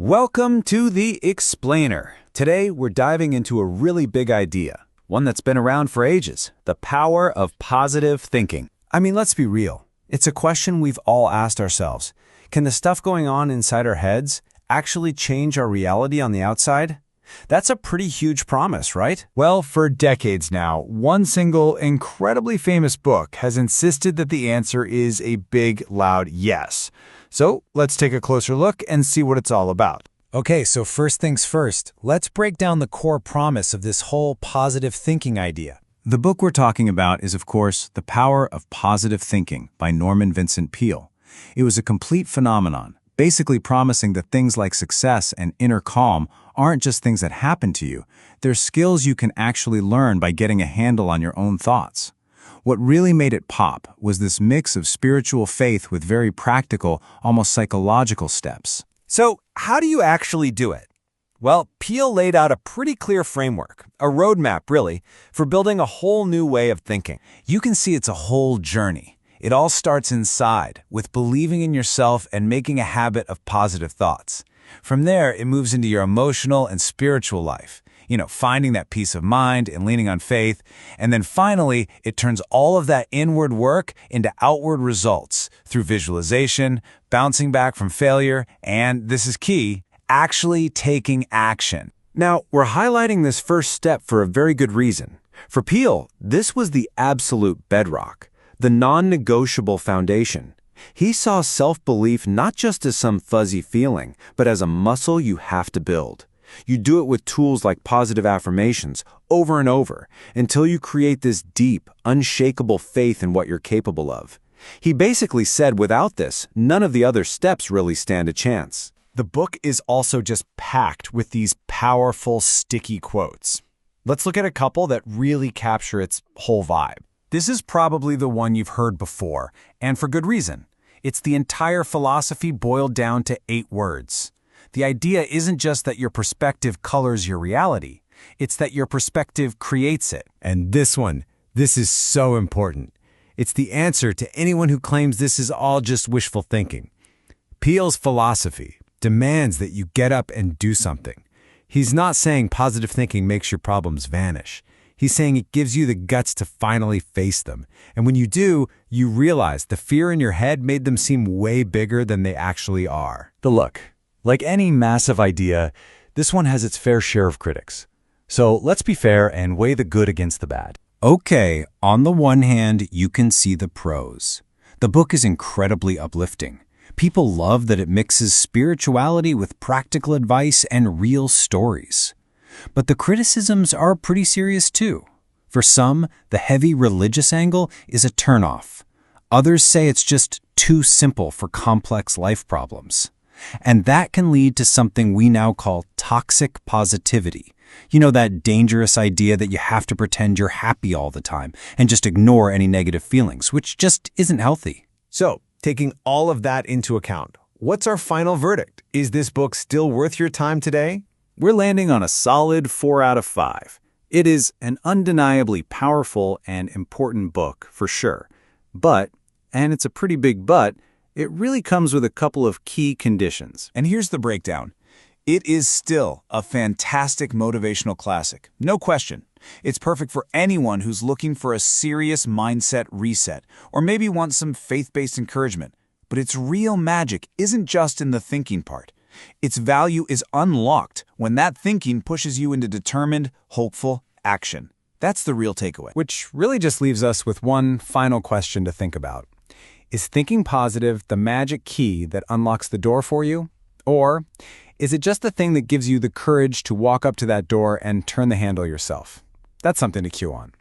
Welcome to The Explainer. Today, we're diving into a really big idea, one that's been around for ages, the power of positive thinking. I mean, let's be real. It's a question we've all asked ourselves. Can the stuff going on inside our heads actually change our reality on the outside? That's a pretty huge promise, right? Well, for decades now, one single, incredibly famous book has insisted that the answer is a big, loud yes. So let's take a closer look and see what it's all about. Okay, so first things first, let's break down the core promise of this whole positive thinking idea. The book we're talking about is, of course, The Power of Positive Thinking by Norman Vincent Peale. It was a complete phenomenon, basically promising that things like success and inner calm aren't just things that happen to you. They're skills you can actually learn by getting a handle on your own thoughts. What really made it pop was this mix of spiritual faith with very practical, almost psychological steps. So, how do you actually do it? Well, Peale laid out a pretty clear framework, a roadmap really, for building a whole new way of thinking. You can see it's a whole journey. It all starts inside, with believing in yourself and making a habit of positive thoughts. From there, it moves into your emotional and spiritual life. Finding that peace of mind and leaning on faith. And then finally, it turns all of that inward work into outward results through visualization, bouncing back from failure, and, this is key, actually taking action. Now, we're highlighting this first step for a very good reason. For Peale, this was the absolute bedrock, the non-negotiable foundation. He saw self-belief not just as some fuzzy feeling, but as a muscle you have to build. You do it with tools like positive affirmations over and over until you create this deep, unshakable faith in what you're capable of. He basically said without this, none of the other steps really stand a chance. The book is also just packed with these powerful, sticky quotes. Let's look at a couple that really capture its whole vibe. This is probably the one you've heard before, and for good reason. It's the entire philosophy boiled down to 8 words. The idea isn't just that your perspective colors your reality, it's that your perspective creates it. And this is so important. It's the answer to anyone who claims this is all just wishful thinking. Peale's philosophy demands that you get up and do something. He's not saying positive thinking makes your problems vanish. He's saying it gives you the guts to finally face them. And when you do, you realize the fear in your head made them seem way bigger than they actually are. The look. Like any massive idea, this one has its fair share of critics. So let's be fair and weigh the good against the bad. Okay, on the one hand, you can see the pros. The book is incredibly uplifting. People love that it mixes spirituality with practical advice and real stories. But the criticisms are pretty serious too. For some, the heavy religious angle is a turnoff. Others say it's just too simple for complex life problems. And that can lead to something we now call toxic positivity. That dangerous idea that you have to pretend you're happy all the time and just ignore any negative feelings, which just isn't healthy. So, taking all of that into account, what's our final verdict? Is this book still worth your time today? We're landing on a solid 4 out of 5. It is an undeniably powerful and important book, for sure. But, and it's a pretty big but, it really comes with a couple of key conditions. And here's the breakdown. It is still a fantastic motivational classic, no question. It's perfect for anyone who's looking for a serious mindset reset, or maybe wants some faith-based encouragement. But its real magic isn't just in the thinking part. Its value is unlocked when that thinking pushes you into determined, hopeful action. That's the real takeaway. Which really just leaves us with one final question to think about. Is thinking positive the magic key that unlocks the door for you? Or is it just the thing that gives you the courage to walk up to that door and turn the handle yourself? That's something to chew on.